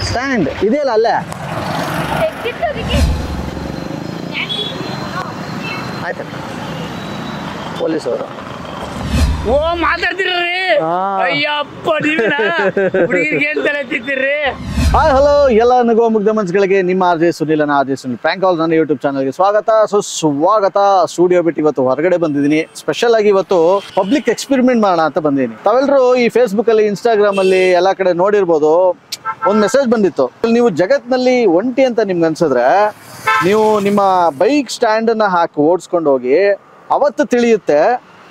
Stand ಇದೆಯಲ್ಲ ಅಲ್ಲೇ ಆಯ್ತಕ್ಕ ಪೊಲೀಸವರು ಓ ಮಾತಾಡ್ತಿರ್ರಿ ಅಯ್ಯಪ್ಪ ನೀವೇನಾ ಹುಡುಗಿರಿಗೆ ಏನ್ ತಲೆ ತಿಂತೀರಿ ಹಾಯ್ ಹಲೋ ಎಲ್ಲ ನಗುವ ಮುಗ್ಧ ಮನ್ಸುಗಳಿಗೆ ನಿಮ್ಮ ಆರ್ಜೆ ಸುನಿಲ್ ಪ್ರ್ಯಾಂಕ್ ಕಾಲ್ ನನ್ನ ಯೂಟ್ಯೂಬ್ ಚಾನಲ್ಗೆ ಸ್ವಾಗತ ಸ್ಟುಡಿಯೋ ಬಿಟ್ಟು ಇವತ್ತು ಹೊರಗಡೆ ಬಂದಿದ್ದೀನಿ ಸ್ಪೆಷಲ್ ಆಗಿ ಇವತ್ತು ಪಬ್ಲಿಕ್ ಎಕ್ಸ್ಪೆರಿಮೆಂಟ್ ಮಾಡೋಣ ಅಂತ ಬಂದಿದ್ದೀನಿ ತಾವೆಲ್ಲರೂ ಈ ಫೇಸ್ಬುಕ್ ಅಲ್ಲಿ ಇನ್ಸ್ಟಾಗ್ರಾಮ್ ಅಲ್ಲಿ ಎಲ್ಲ ಕಡೆ ನೋಡಿರ್ಬೋದು ಒಂದು ಮೆಸೇಜ್ ಬಂದಿತ್ತು ನೀವು ಜಗತ್ನಲ್ಲಿ ಒಂಟಿ ಅಂತ ನಿಮ್ಗೆ ಅನ್ಸಿದ್ರೆ ನೀವು ನಿಮ್ಮ ಬೈಕ್ ಸ್ಟ್ಯಾಂಡ್ ಅನ್ನ ಹಾಕಿ ಓಡಿಸ್ಕೊಂಡು ಹೋಗಿ ಅವತ್ತು ತಿಳಿಯುತ್ತೆ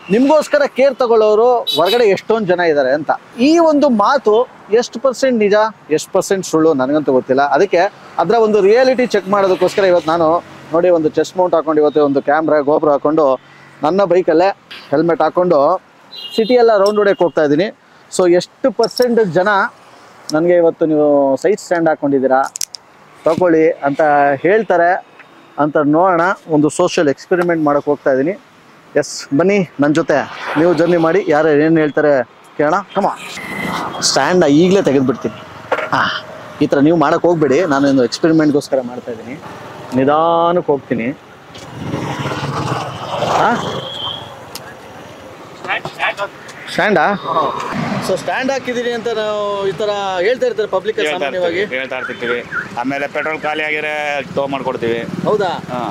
ನಿಮ್ಗೋಸ್ಕರ ಕೇರ್ ತಗೊಳ್ಳೋರು ಹೊರಗಡೆ ಎಷ್ಟೊಂದು ಜನ ಇದ್ದಾರೆ ಅಂತ ಈ ಒಂದು ಮಾತು ಎಷ್ಟು ಪರ್ಸೆಂಟ್ ನಿಜ ಎಷ್ಟು ಪರ್ಸೆಂಟ್ ಸುಳ್ಳು ನನಗಂತೂ ಗೊತ್ತಿಲ್ಲ ಅದಕ್ಕೆ ಅದರ ಒಂದು ರಿಯಾಲಿಟಿ ಚೆಕ್ ಮಾಡೋದಕ್ಕೋಸ್ಕರ ಇವತ್ತು ನಾನು ನೋಡಿ ಒಂದು ಚೆಸ್ಟ್ ಮೌಂಟ್ ಹಾಕೊಂಡು ಇವತ್ತು ಒಂದು ಕ್ಯಾಮ್ರಾ ಗೋಪುರ ಹಾಕೊಂಡು ನನ್ನ ಬೈಕಲ್ಲೇ ಹೆಲ್ಮೆಟ್ ಹಾಕೊಂಡು ಸಿಟಿ ಎಲ್ಲ ರೌಂಡ್ ಹೊಡೆಯಕ್ಕೆ ಹೋಗ್ತಾ ಇದ್ದೀನಿ ಸೊ ಎಷ್ಟು ಪರ್ಸೆಂಟ್ ಜನ ನನಗೆ ಇವತ್ತು ನೀವು ಸೈಡ್ ಸ್ಟ್ಯಾಂಡ್ ಹಾಕ್ಕೊಂಡಿದ್ದೀರಾ ತಗೊಳ್ಳಿ ಅಂತ ಹೇಳ್ತಾರೆ ಅಂತ ನೋಡೋಣ ಒಂದು ಸೋಷಿಯಲ್ ಎಕ್ಸ್ಪೆರಿಮೆಂಟ್ ಮಾಡೋಕ್ಕೆ ಹೋಗ್ತಾ ಇದ್ದೀನಿ ಎಸ್ ಬನ್ನಿ ನನ್ನ ಜೊತೆ ನೀವು ಜರ್ನಿ ಮಾಡಿ ಯಾರು ಏನು ಹೇಳ್ತಾರೆ ಕೇಳೋಣ ಕಮ ಸ್ಟ್ಯಾಂಡ್ ಈಗಲೇ ತೆಗೆದುಬಿಡ್ತೀನಿ ಈ ಥರ ನೀವು ಮಾಡೋಕ್ಕೆ ಹೋಗ್ಬೇಡಿ ನಾನು ಒಂದು ಎಕ್ಸ್ಪೆರಿಮೆಂಟ್ಗೋಸ್ಕರ ಮಾಡ್ತಾಯಿದ್ದೀನಿ ನಿಧಾನಕ್ಕೆ ಹೋಗ್ತೀನಿ ಸ್ಟ್ಯಾಂಡಾ ಸೊ ಸ್ಟ್ಯಾಂಡ್ ಹಾಕಿದ್ದೀನಿ ಅಂತ ನಾವು ಈ ಥರ ಹೇಳ್ತಾ ಇರ್ತಾರೆ ಪಬ್ಲಿಕ್ ಸಾಮಾನ್ಯವಾಗಿ ಹೇಳ್ತಾ ಇರ್ತೀವಿ ಆಮೇಲೆ ಪೆಟ್ರೋಲ್ ಖಾಲಿ ಆಗಿದ್ರೆ ಟೋ ಮಾಡ್ಕೊಡ್ತೀವಿ ಹೌದಾ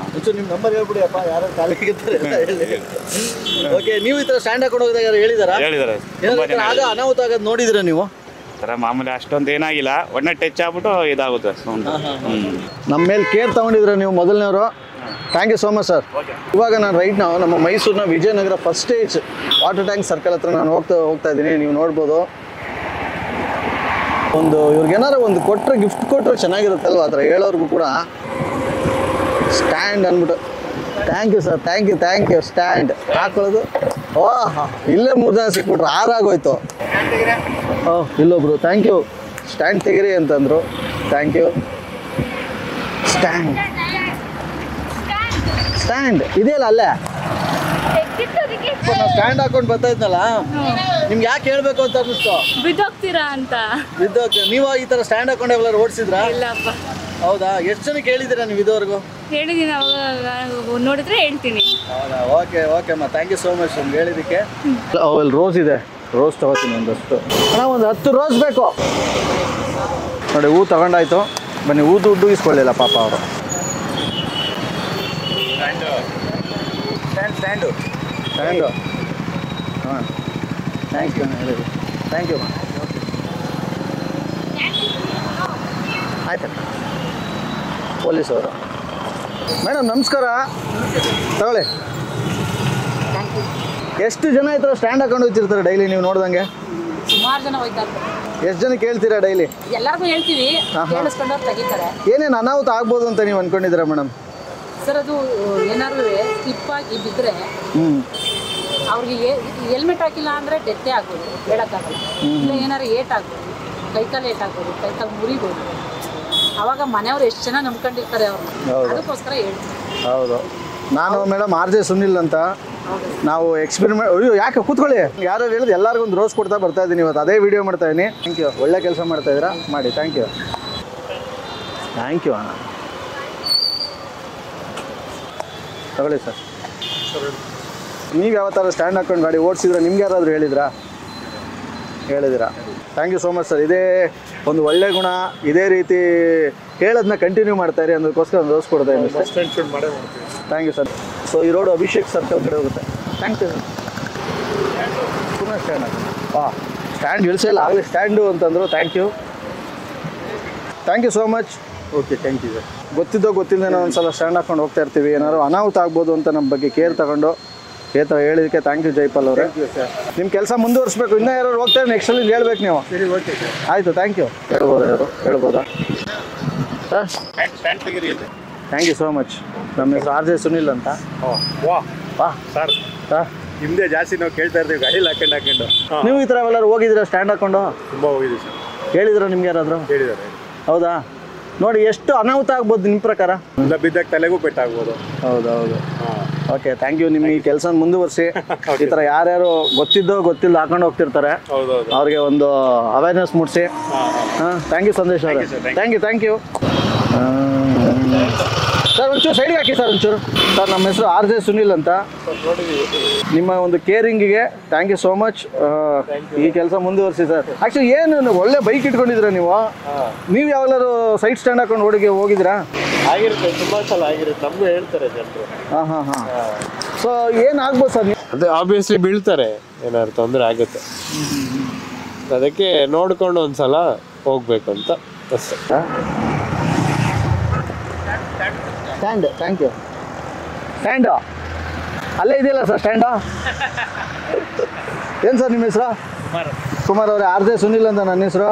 ಒಂಚೂರು ನಿಮ್ಮ ನಂಬರ್ ಹೇಳ್ಬಿಡಿ ಅಪ್ಪ ಯಾರು ಖಾಲಿ ಆಗಿರ್ತಾರೆ ಓಕೆ ನೀವು ಈ ಥರ ಸ್ಟ್ಯಾಂಡ್ ಹಾಕೊಂಡು ಹೋಗಿದಾಗ ಯಾರು ಹೇಳಿದಾರಾ ಹೇಳಿದ್ದಾರೆ ಆಗ ಅನಾಹುತ ಆಗೋದು ನೋಡಿದಿರಾ ನೀವು ಥರ ಮಾಮೂಲಿ ಅಷ್ಟೊಂದು ಏನಾಗಿಲ್ಲ ಒಳ್ಳೆ ಟಚ್ ಆಗ್ಬಿಟ್ಟು ಇದಾಗುತ್ತೆ ನಮ್ಮ ಮೇಲೆ ಕೇರ್ ತಗೊಂಡಿದ್ರೆ ನೀವು ಮೊದಲನೇವರು thank you so much sir ಇವಾಗ ನಾನು ರೈಟ್ ನಾವು ನಮ್ಮ ಮೈಸೂರಿನ Vijayanagar first stage water tank circle ಹತ್ರ ನಾನು ಹೋಗ್ತಾ ಇದ್ದೀನಿ ನೀವು ನೋಡ್ಬೋದು ಒಂದು ಇವ್ರಿಗೇನಾರು ಒಂದು ಕೊಟ್ಟರೆ ಗಿಫ್ಟ್ ಕೊಟ್ಟರೆ ಚೆನ್ನಾಗಿರುತ್ತಲ್ವ ಆ ಥರ ಹೇಳೋರ್ಗೂ ಕೂಡ ಸ್ಟ್ಯಾಂಡ್ ಅಂದ್ಬಿಟ್ಟು thank you sir thank you stand ಹಾಕೊಳ್ಳೋದು ಓಹ್ ಇಲ್ಲೇ 3 ಜನ ಸಿಕ್ಬಿಟ್ರು 6 ಆಗೋಯ್ತು ಓಹ್ ಇಲ್ಲೊಬ್ರು ಥ್ಯಾಂಕ್ ಯು ಸ್ಟ್ಯಾಂಡ್ ತೆಗಿರಿ ಅಂತಂದರು ಥ್ಯಾಂಕ್ ಯು ಸ್ಟ್ಯಾಂಡ್ ಇದೆಯಲ್ಲ ಅಲ್ಲೇ ನಾವು ಸ್ಟ್ಯಾಂಡ್ ಹಾಕೊಂಡು ಬರ್ತಾ ಇದ್ನಲ್ಲ ನಿಮ್ಗೆ ಯಾಕೆ ಹೇಳ್ಬೇಕು ಅಂತ ಅನ್ನಿಸ್ತು ಬಿದ್ದೋಗ್ತೀರಾ ಅಂತ ಬಿದ್ದೋಗ್ತೀರಾ ನೀವು ಈ ಥರ ಸ್ಟ್ಯಾಂಡ್ ಹಾಕೊಂಡು ಎಲ್ಲರೂ ಓಡಿಸಿದ್ರಾ ಇಲ್ಲಪ್ಪ ಹೌದಾ ಎಷ್ಟು ಜನಕ್ಕೆ ಹೇಳಿದ್ದೀರಾ ನೀವು ಇದುವರೆಗೂ ಹೇಳಿದ್ದೀನಿ ಅವಾಗ ನೋಡಿದ್ರೆ ಹೇಳ್ತೀನಿ ಹೌದಾ ಓಕೆ ಅಮ್ಮ ಥ್ಯಾಂಕ್ ಯು ಸೋ ಮಚ್ ನಿಮ್ಗೆ ಹೇಳಿದ್ದಕ್ಕೆ ಅಲ್ಲಿ ರೋಸ್ ಇದೆ ರೋಸ್ ತಗೋತೀನಿ ಒಂದಷ್ಟು ಅಣ್ಣ ಒಂದು 10 ರೋಸ್ ಬೇಕು ನೋಡಿ ಹೂ ತಗೊಂಡಾಯ್ತು ಬನ್ನಿ ಹೂ ದುಡ್ಡು ಇಸ್ಕೊಳ್ಳಿಲ್ಲ ಪಾಪ ಅವರು ಸ್ಟ್ಯಾಂಡು ಹಾಂ ಥ್ಯಾಂಕ್ ಯು ಹೇಳಿರಿ ಥ್ಯಾಂಕ್ ಯು ಆಯ್ತಕ್ಕ ಪೊಲೀಸವರು ಮೇಡಮ್ ನಮಸ್ಕಾರ ತಗೊಳ್ಳಿ ಎಷ್ಟು ಜನ ಈ ಥರ ಸ್ಟ್ಯಾಂಡ್ ಹಾಕೊಂಡು ಹೋಗ್ತಿರ್ತಾರೆ ಡೈಲಿ ನೀವು ನೋಡ್ದಂಗೆ ಸುಮಾರು ಜನ ಹೋಗ್ತಾರೆ ಎಷ್ಟು ಜನಕ್ಕೆ ಹೇಳ್ತೀರಾ ಡೈಲಿ ಎಲ್ಲರಿಗೂ ಹೇಳ್ತೀವಿ ಕೇಳಿಸ್ಕೊಂಡವ್ರು ತೆಗಿತಾರೆ ಏನೇನು ಅನಾಹುತ ಆಗ್ಬೋದು ಅಂತ ನೀವು ಅನ್ಕೊಂಡಿದ್ದೀರಾ ಮೇಡಮ್ ಸರ್ ಅದು ಏನಾದ್ರು ಸ್ಲಿಪ್ ಆಗಿ ಬಿದ್ದರೆ ಅವ್ರಿಗೆ ಹೆಲ್ಮೆಟ್ ಹಾಕಿಲ್ಲ ಅಂದರೆ ಡೆತ್ತೇ ಆಗ್ಬೋದು ಹೇಳೋಕ್ಕಾಗಲ್ಲ ಇಲ್ಲ ಏನಾದ್ರು ಏಟ್ ಆಗ್ಬೋದು ಕೈಕಾಲು ಏಟ್ ಆಗ್ಬೋದು ಕೈಕಾಲು ಮುರಿಬೋದು ಅವಾಗ ಮನೆಯವ್ರು ಎಷ್ಟು ಜನ ನಂಬ್ಕೊಂಡಿರ್ತಾರೆ ಅವ್ರನ್ನ ಅದಕ್ಕೋಸ್ಕರ ಹೇಳ್ತೀವಿ ಹೌದು ನಾನು ಮೇಡಮ್ ಆರ್ ಜೆ ಸುನಿಲ್ ಅಂತ ನಾವು ಎಕ್ಸ್ಪೆರಿಮೆಂಟ್ ಅಯ್ಯೋ ಯಾಕೆ ಕೂತ್ಕೊಳ್ಳಿ ಯಾರು ಹೇಳಿದ್ರು ಎಲ್ಲರಿಗೂ ಒಂದು ರೋಸ್ ಕೊಡ್ತಾ ಬರ್ತಾ ಇದ್ದೀನಿ ಇವತ್ತು ಅದೇ ವಿಡಿಯೋ ಮಾಡ್ತಾ ಇದ್ದೀನಿ ಥ್ಯಾಂಕ್ ಯು ಒಳ್ಳೆ ಕೆಲಸ ಮಾಡ್ತಾ ಇದ್ದೀರಾ ಮಾಡಿ ಥ್ಯಾಂಕ್ ಯು ಅಣ್ಣ ತಗೊಳ್ಳಿ ಸರ್ ನೀವು ಯಾವ ಥರ ಸ್ಟ್ಯಾಂಡ್ ಹಾಕೊಂಡು ಗಾಡಿ ಓಡಿಸಿದ್ರೆ ನಿಮ್ಗೆ ಯಾರಾದರೂ ಹೇಳಿದಿರಾ thank you so much sir ಇದೇ ಒಂದು ಒಳ್ಳೆ ಗುಣ ಇದೇ ರೀತಿ ಹೇಳೋದನ್ನ ಕಂಟಿನ್ಯೂ ಮಾಡ್ತಾಯಿರಿ ಅದಕ್ಕೋಸ್ಕರ ಒಂದು ರೋಸ್ ಕೊಡ್ತಾ ಇದ್ದೀನಿ ಥ್ಯಾಂಕ್ ಯು ಸರ್ ಸೊ ಈ ರೋಡು ಅಭಿಷೇಕ್ ಸರ್ಕಲ್ ಕಡೆ ಹೋಗುತ್ತೆ ಥ್ಯಾಂಕ್ ಯು ಸರ್ ಸುಮ್ಮನೆ ಸ್ಟ್ಯಾಂಡ್ ಸ್ಟ್ಯಾಂಡ್ ಇಳಿಸಿಲ್ಲ ಆಗಲಿ ಸ್ಟ್ಯಾಂಡು ಅಂತಂದರು thank you so much okay thank you sir ಗೊತ್ತಿಲ್ಲದೆ ಒಂದು ಸಲ ಸ್ಟ್ಯಾಂಡ್ ಹಾಕೊಂಡು ಹೋಗ್ತಾ ಇರ್ತೀವಿ ಏನಾದ್ರು ಅನಾಹುತ ಆಗ್ಬೋದು ಅಂತ ನಮ್ಮ ಬಗ್ಗೆ ಕೇರ್ ತಗೊಂಡು ಹೇಳಿದ್ದಕ್ಕೆ ಥ್ಯಾಂಕ್ ಯು ಜೈಪಾಲ್ ಅವರೇ ನಿಮ್ಮ ಕೆಲಸ ಮುಂದುವರಿಸ್ಬೇಕು ಇನ್ನೂ ಯಾರು ಹೋಗ್ತಾರೆ ನೆಕ್ಸ್ಟಲ್ಲಿ ಹೇಳ್ಬೇಕು ನೀವು ಸರಿ ಓಕೆ ಸರ್ ಆಯಿತು ಥ್ಯಾಂಕ್ ಯು ಹೇಳ್ಬೋದಾ sir thank you so much ನಮ್ಮ ಹೆಸರು ಆರ್ ಜೆ ಸುನಿಲ್ ಅಂತ ಸರ್ ನಿಮ್ಮದೇ ಜಾಸ್ತಿ ನಾವು ಕೇಳ್ತಾ ಇರ್ತೀವಿ ಗಾಡಿಲಿ ಹಾಕೊಂಡು ನೀವು ಈ ಥರ ಎಲ್ಲರೂ ಹೋಗಿದ್ದೀರಾ ಸ್ಟ್ಯಾಂಡ್ ಹಾಕೊಂಡು ತುಂಬ ಹೋಗಿದ್ದೀವಿ ಸರ್ ಹೇಳಿದ್ರು ನಿಮ್ಗೆ ಯಾರಾದರೂ ಹೇಳಿದ್ದಾರೆ ಹೌದಾ ನೋಡಿ ಎಷ್ಟು ಅನಾಹುತ ಆಗ್ಬೋದು ನಿಮ್ಮ ಪ್ರಕಾರ ಬಿದ್ದಾಗ ತಲೆಗೂ ಪೆಟ್ಟಾಗ್ಬೋದು ಹೌದು ಹಾಂ ಓಕೆ ಥ್ಯಾಂಕ್ ಯು. ನಿಮ್ಗೆ ಈ ಕೆಲಸ ಮುಂದುವರಿಸಿ. ಈ ಥರ ಯಾರ್ಯಾರು ಗೊತ್ತಿದ್ದೋ ಗೊತ್ತಿಲ್ಲ ಹಾಕೊಂಡು ಹೋಗ್ತಿರ್ತಾರೆ ಅವ್ರಿಗೆ ಒಂದು ಅವೇರ್ನೆಸ್ ಮೂಡಿಸಿ. ಹಾಂ ಥ್ಯಾಂಕ್ ಯು ಸಂದೇಶ್ ಅವರೇ. Thank you sir. ಒಂಚೂರು ಸೈಡ್ಗೆ ಹಾಕಿ ಸರ್ ಒಂಚೂರು. ಸರ್ ನಮ್ಮ ಹೆಸರು RJ ಸುನಿಲ್ ಅಂತ. ನಿಮ್ಮ ಒಂದು ಕೇರಿಂಗಿಗೆ ಥ್ಯಾಂಕ್ ಯು ಸೋ ಮಚ್. ಈ ಕೆಲಸ ಮುಂದುವರಿಸಿ ಸರ್. ಆ್ಯಕ್ಚುಲಿ ಏನು ಒಳ್ಳೆ ಬೈಕ್ ಇಟ್ಕೊಂಡಿದ್ದೀರಾ ನೀವು ಯಾವಾಗಲಾದ್ರು ಸೈಡ್ ಸ್ಟ್ಯಾಂಡ್ ಹಾಕೊಂಡು ಹೋಗಿದ್ದೀರಾ? ಆಗಿರುತ್ತೆ, ತುಂಬ ಸಲ ಆಗಿರುತ್ತೆ, ನಮಗೂ ಹೇಳ್ತಾರೆ ಜನರು. ಹಾಂ. ಸೊ ಏನಾಗ್ಬೋದು ಸರ್? ಅದೇ ಆಬ್ವಿಯಸ್ಲಿ ಬೀಳ್ತಾರೆ, ಏನಾದ್ರು ತೊಂದರೆ ಆಗುತ್ತೆ. ಅದಕ್ಕೆ ನೋಡ್ಕೊಂಡು ಒಂದ್ಸಲ ಹೋಗ್ಬೇಕು ಅಂತ ಅಷ್ಟೇ. Stand thank you. ಸ್ಟ್ಯಾಂಡು ಅಲ್ಲೇ ಇದೆಯಲ್ಲ ಸರ್ ಸ್ಟ್ಯಾಂಡು. ಏನು ಸರ್ ನಿಮ್ಮ ಹೆಸರು? ಕುಮಾರ್ ಅವರೇ. RJ ಸುನಿಲ್ ಅಂತ ನನ್ನ ಹೆಸರು.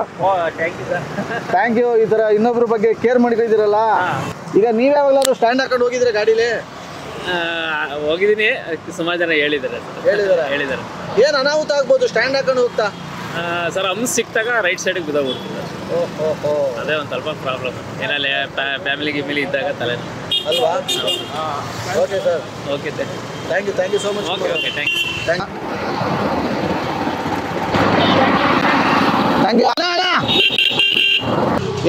Thank you. ಈ ಥರ ಇನ್ನೊಬ್ರ ಬಗ್ಗೆ ಕೇರ್ ಮಾಡ್ಕೊಂಡಿದ್ದೀರಲ್ಲ. ಈಗ ನೀವು ಯಾವಾಗಲಾದ್ರೂ ಸ್ಟ್ಯಾಂಡ್ ಹಾಕೊಂಡು ಹೋಗಿದ್ರೆ ಗಾಡೀಲಿ? ಹೋಗಿದ್ದೀನಿ, ಸುಮಾರು ಜನ ಹೇಳಿದ್ದಾರೆ. ಏನು ಅನಾಹುತ ಆಗ್ಬೋದು ಸ್ಟ್ಯಾಂಡ್ ಹಾಕೊಂಡು ಹೋಗ್ತಾ? ಸರ್ ಹಂಸ್ ಸಿಕ್ತಾಗ ರೈಟ್ ಸೈಡಿಗೆ ಬಿದ್ದೋಗ್ಬಿಡ್ತೀನಿ. ಅದೇ ಒಂದು ಸ್ವಲ್ಪ ಪ್ರಾಬ್ಲಮ್. ಏನಲ್ಲಿ ಫ್ಯಾಮಿಲಿ ಇದ್ದಾಗ ತಲೆ ಅಲ್ವಾ? Okay sir. Okay thank you so much. Okay thank you.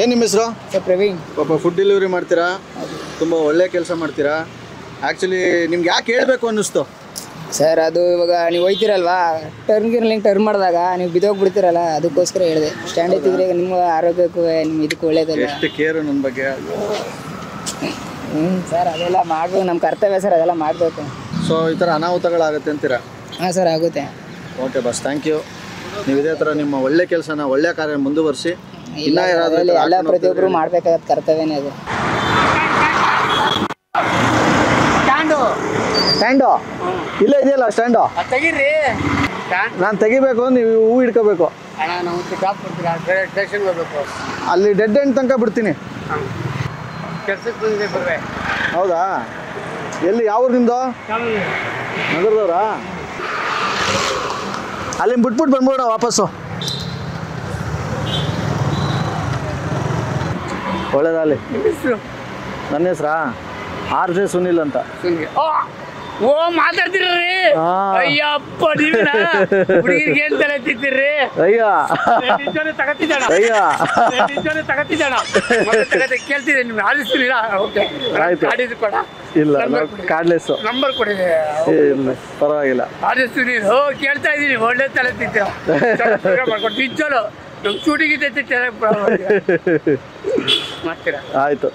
ಏನು ನಿಮ್ಮ ಹೆಸರು? ಸರ್ ಪ್ರವೀಣ್. ಪಾಪ ಫುಡ್ ಡೆಲಿವರಿ ಮಾಡ್ತೀರಾ, ತುಂಬ ಒಳ್ಳೆ ಕೆಲಸ ಮಾಡ್ತೀರಾ. ಆ್ಯಕ್ಚುಲಿ ನಿಮ್ಗೆ ಯಾಕೆ ಹೇಳಬೇಕು ಅನ್ನಿಸ್ತು? ಸರ್ ಅದು ಇವಾಗ ನೀವು ಹೋಯ್ತಿರಲ್ವಾ, ಟರ್ನ್ ಮಾಡಿದಾಗ ನೀವು ಬಿದ್ದೋಗ್ಬಿಡ್ತೀರಲ್ಲ, ಅದಕ್ಕೋಸ್ಕರ ಹೇಳಿದೆ. ಸ್ಟ್ಯಾಂಡ್ ಎತ್ತಿದ್ರೆ ನಿಮ್ಮ ಆರೋಗ್ಯಕ್ಕೂ ನಿಮ್ಮ ಇದಕ್ಕೆ ಒಳ್ಳೇದಲ್ಲ. ಎಷ್ಟು ಕೇರು ನನ್ನ ಬಗ್ಗೆ. ಸರ್ ಅದೆಲ್ಲ ಮಾಡಬೇಕು, ನಮ್ಮ ಕರ್ತವ್ಯ ಸರ್, ಅದೆಲ್ಲ ಮಾಡಬೇಕು. ಸೊ ಈ ಥರ ಅನಾಹುತಗಳಾಗುತ್ತೆ ಅಂತೀರಾ? ಹಾಂ ಸರ್ ಆಗುತ್ತೆ. ಓಕೆ ಬಸ್ ಥ್ಯಾಂಕ್ ಯು. ನೀವು ಇದೇ ಥರ ನಿಮ್ಮ ಒಳ್ಳೆ ಕೆಲಸನ ಒಳ್ಳೆ ಕಾರ್ಯ ಮುಂದುವರಿಸಿ. ಎಲ್ಲ ಪ್ರತಿಯೊಬ್ಬರು ಮಾಡಬೇಕಾದ ಕರ್ತವ್ಯನೇ ಅದು. ಸ್ಟ್ಯಾಂಡು ಇಲ್ಲೇ ಇದೆಯಲ್ಲ ಸ್ಟ್ಯಾಂಡು. ತೆಗೀರಿ. ನಾನು ತೆಗಿಬೇಕು, ನೀವು ಹೂ ಹಿಡ್ಕೋಬೇಕು. ಸ್ಟೇಷನ್ ಹೋಗ್ಬೇಕು. ಅಲ್ಲಿ ಡೆಡ್ ಎಂಡ್ ತನಕ ಬಿಡ್ತೀನಿ. ಕೆಲ್ಸಕ್ಕೆ ಬಂದಿದೆ ಬರ್ರೆ. ಹೌದಾ? ಎಲ್ಲಿ ಯಾವ ಊರಿನಿಂದ? ನಗರದವ್ರಾ? ಅಲ್ಲಿ ಬಿಟ್ಬಿಟ್ಟು ಬಂದ್ಬಿಡ ವಾಪಸ್ಸು. ಒಳ್ಳೇದಾಗಲಿ. ನನ್ನ ಹೆಸರಾ RJ ಸುನಿಲ್ ಅಂತ. ಓ ಮಾತಾಡ್ತಿರ್ರಿ. ಅಯ್ಯಪ್ಪ ನೀವಿನ ಹುಡುಗಿರಿಗೆ ಏನ್ ತಲೆ ತಿಂತೀರ್ರಿ? ಅಯ್ಯ ತಗತ್ತಿದ್ದಾಣ ಕೇಳ್ತಿದ್ದೆ. ನಿಮ್ಗೆ ಆಲಿಸ್ತೀರಾ? ಓಕೆ ಆಡಿದ್ರು ಕೊಡ. ಇಲ್ಲ ಕಾರ್ಡ್ಲೆಸ್ಸು ನಂಬರ್ ಕೊಡಿದೆ. ಇಲ್ಲ ಪರವಾಗಿಲ್ಲ. ಆಡಿಸ್ತೀನಿ. ಕೇಳ್ತಾ ಇದ್ದೀನಿ. ಒಳ್ಳೆ ತಲೆ ತಿಂತೀರ ಮಾಡ್ಕೊಂಡು ನಿಜಲು ನಮ್ಮ ಶೂಟಿಂಗ್ ಮಾಡ್ತೀರಾ? ಆಯ್ತು,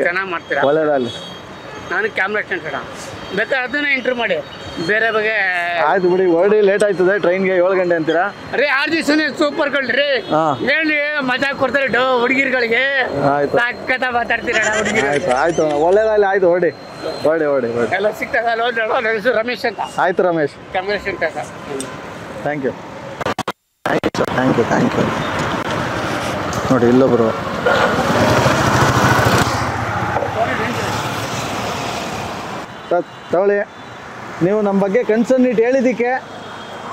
ಚೆನ್ನಾಗಿ ಮಾಡ್ತೀರಾ? ಒಳ್ಳೇದಾಗಲಿ. ನಾನು ಕ್ಯಾಮ್ರಾ ಅಣ್ಣ ಬೇಕಾದ್ರೆ ಅದನ್ನ ಇಂಟರ್ವ್ಯೂ ಮಾಡಿ ಬೇರೆ ಬಗ್ಗೆ. ಆಯ್ತು ಬಿಡಿ, ಹೊರಡಿ ಲೇಟ್ ಆಯ್ತದೆ ಟ್ರೈನ್ಗೆ. 7 ಗಂಟೆ ಅಂತೀರಾ? ರೀ RJ ಸುನಿಲ್ ಸೂಪರ್ ಗಳ್ರಿ. ಹೇಳಿ ಮಜಾ ಕೊಡ್ತಾರೆ ಹುಡುಗಿರ್ಗಳಿಗೆ. ಸಕ್ಕತ್ತ ಮಾತಾಡ್ತೀರ ಹುಡುಗಿರು. ಆಯ್ತು ಒಳ್ಳೇದಾಗಲಿ. ಆಯ್ತು ಹೊರಡಿ. ಎಲ್ಲ ಸಿಗ್ತದೆ. ನನ್ನ ಹೆಸರು ರಮೇಶ್ ಅಂತ. ಆಯ್ತು ರಮೇಶ್. ರಮೇಶ್ ಅಂತ sir. Thank you sir. Thank you. ನೋಡಿ ಇಲ್ಲೊಬ್ರು ಸರ್ ತಗೊಳ್ಳಿ. ನೀವು ನಮ್ಮ ಬಗ್ಗೆ ಕನ್ಸರ್ನ್ ಇಟ್ಟು ಹೇಳಿದ್ದಕ್ಕೆ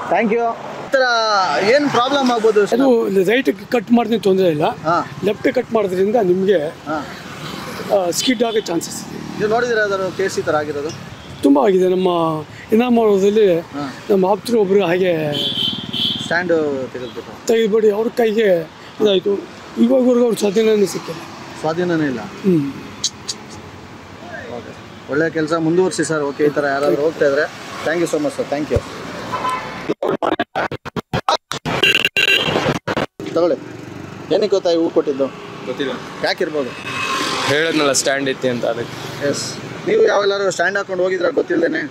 ಥ್ಯಾಂಕ್ ಯು. ಈ ಥರ ಏನು ಪ್ರಾಬ್ಲಮ್ ಆಗ್ಬೋದು? ಅದು ರೈಟ್ ಕಟ್ ಮಾಡಿದ್ರೆ ತೊಂದರೆ ಇಲ್ಲ, ಲೆಫ್ಟ್ ಕಟ್ ಮಾಡೋದ್ರಿಂದ ನಿಮಗೆ ಸ್ಕಿಡ್ ಆಗೋ ಚಾನ್ಸಸ್ ಇದೆ. ನೀವು ನೋಡಿದ್ರೆ ಅದರ ಕೇಸ್ ಈ ಥರ ಆಗಿರೋದು ತುಂಬ ಆಗಿದೆ. ನಮ್ಮ ಇನಾಮದಲ್ಲಿ ನಮ್ಮ ಆಪ್ತರು ಒಬ್ಬರು ಹಾಗೆ ಸ್ಟ್ಯಾಂಡು ತೆಗೆದುಬಿಡಿ ಅವ್ರ ಕೈಗೆ ಇದಾಯಿತು. ಇವಾಗವರೆಗೂ ಅವ್ರ ಸ್ವಾಧೀನನೇ ಸಿಕ್ಕಿಲ್ಲ. ಸ್ವಾಧೀನನೇ ಇಲ್ಲ. ಓಕೆ ಒಳ್ಳೆ ಕೆಲಸ ಮುಂದುವರಿಸಿ ಸರ್. ಓಕೆ ಈ ಥರ ಯಾರಾದರೂ ಹೋಗ್ತಾ ಇದ್ರೆ thank you so much sir. Thank you. ತಗೊಳ್ಳಿ. ಏನಕ್ಕೆ ಗೊತ್ತಾ ಹೂ ಕೊಟ್ಟಿದ್ದು? ಗೊತ್ತಿಲ್ಲ. ಯಾಕಿರ್ಬೋದು? ಹೇಳಿದ್ನಲ್ಲ ಸ್ಟ್ಯಾಂಡ್ ಐತಿ ಅಂತ ಅದಕ್ಕೆ. ಎಸ್. ನೀವು ಯಾವೆಲ್ಲರೂ ಸ್ಟ್ಯಾಂಡ್ ಹಾಕೊಂಡು ಹೋಗಿದ್ರೆ ಗೊತ್ತಿಲ್ಲದೇನೆ?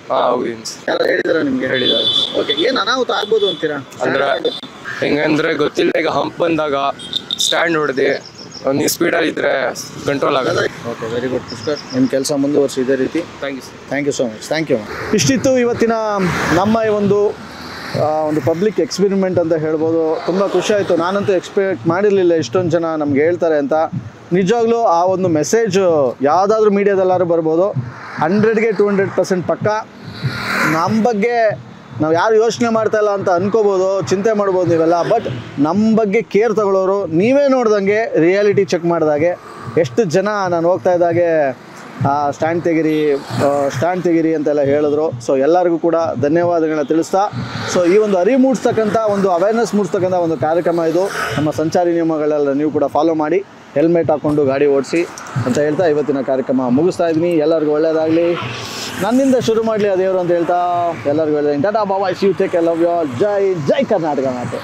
ಯಾರು ಹೇಳಿದಾರ ನಿಮಗೆ? ಹೇಳಿದ್ದಾರೆ. ಓಕೆ ಏನು ಅನಾಹುತ ಆಗ್ಬೋದು ಅಂತೀರಾ? ಅಂದ್ರೆ ಹೆಂಗಂದ್ರೆ ಗೊತ್ತಿಲ್ಲ, ಈಗ ಹಂಪ್ ಬಂದಾಗ ಸ್ಟ್ಯಾಂಡ್ ಹೊಡೆದು ನೀವು ಸ್ಪೀಡಲ್ಲಿ ಇದ್ರೆ ಕಂಟ್ರೋಲ್ ಆಗಲ್ಲ. Okay very good Pushkar. ನಿಮ್ಮ ಕೆಲಸ ಮುಂದುವರಿಸಿ ಇದೇ ರೀತಿ. Thank you sir. Thank you so much. Thank you. ಇಷ್ಟಿತ್ತು ಇವತ್ತಿನ ನಮ್ಮ ಒಂದು ಪಬ್ಲಿಕ್ ಎಕ್ಸ್ಪೆರಿಮೆಂಟ್ ಅಂತ ಹೇಳ್ಬೋದು. ತುಂಬ ಖುಷಿ ಆಯಿತು. ನಾನಂತೂ ಎಕ್ಸ್ಪೆಕ್ಟ್ ಮಾಡಿರಲಿಲ್ಲ ಇಷ್ಟೊಂದು ಜನ ನಮ್ಗೆ ಹೇಳ್ತಾರೆ ಅಂತ. ನಿಜವಾಗ್ಲೂ ಆ ಒಂದು ಮೆಸೇಜು ಯಾವುದಾದ್ರೂ ಮೀಡಿಯಾದಲ್ಲಾದ್ರೂ ಬರ್ಬೋದು. 100ಗೆ 200% ಪಕ್ಕ. ನಮ್ಮ ಬಗ್ಗೆ ನಾವು ಯಾರು ಯೋಚನೆ ಮಾಡ್ತಾಯಿಲ್ಲ ಅಂತ ಅನ್ಕೋಬೋದು, ಚಿಂತೆ ಮಾಡ್ಬೋದು ನೀವೆಲ್ಲ. ಬಟ್ ನಮ್ಮ ಬಗ್ಗೆ ಕೇರ್ ತಗೊಳ್ಳೋರು ನೀವೇ ನೋಡ್ದಂಗೆ ರಿಯಾಲಿಟಿ ಚೆಕ್ ಮಾಡಿದಾಗೆ ಎಷ್ಟು ಜನ ನಾನು ಹೋಗ್ತಾ ಇದ್ದಾಗೆ ಸ್ಟ್ಯಾಂಡ್ ತೆಗಿರಿ ಅಂತೆಲ್ಲ ಹೇಳಿದ್ರು. ಸೊ ಎಲ್ಲರಿಗೂ ಕೂಡ ಧನ್ಯವಾದಗಳನ್ನ ತಿಳಿಸ್ತಾ, ಸೊ ಈ ಒಂದು ಅರಿವು ಮೂಡಿಸ್ತಕ್ಕಂಥ ಒಂದು ಅವೇರ್ನೆಸ್ ಮೂಡಿಸ್ತಕ್ಕಂಥ ಒಂದು ಕಾರ್ಯಕ್ರಮ ಇದು. ನಮ್ಮ ಸಂಚಾರಿ ನಿಯಮಗಳೆಲ್ಲ ನೀವು ಕೂಡ ಫಾಲೋ ಮಾಡಿ, ಹೆಲ್ಮೆಟ್ ಹಾಕ್ಕೊಂಡು ಗಾಡಿ ಓಡಿಸಿ ಅಂತ ಹೇಳ್ತಾ ಇವತ್ತಿನ ಕಾರ್ಯಕ್ರಮ ಮುಗಿಸ್ತಾ ಇದ್ದೀನಿ. ಎಲ್ಲರಿಗೂ ಒಳ್ಳೆಯದಾಗಲಿ, ನನ್ನಿಂದ ಶುರು ಮಾಡಲಿ ಆ ದೇವರು ಅಂತ ಹೇಳ್ತಾ ಎಲ್ಲರಿಗೂ ಒಳ್ಳೆಯದಾಗಿ tata bye bye, see you, take care, love you all. ಜೈ ಕರ್ನಾಟಕ ಮಾತೆ.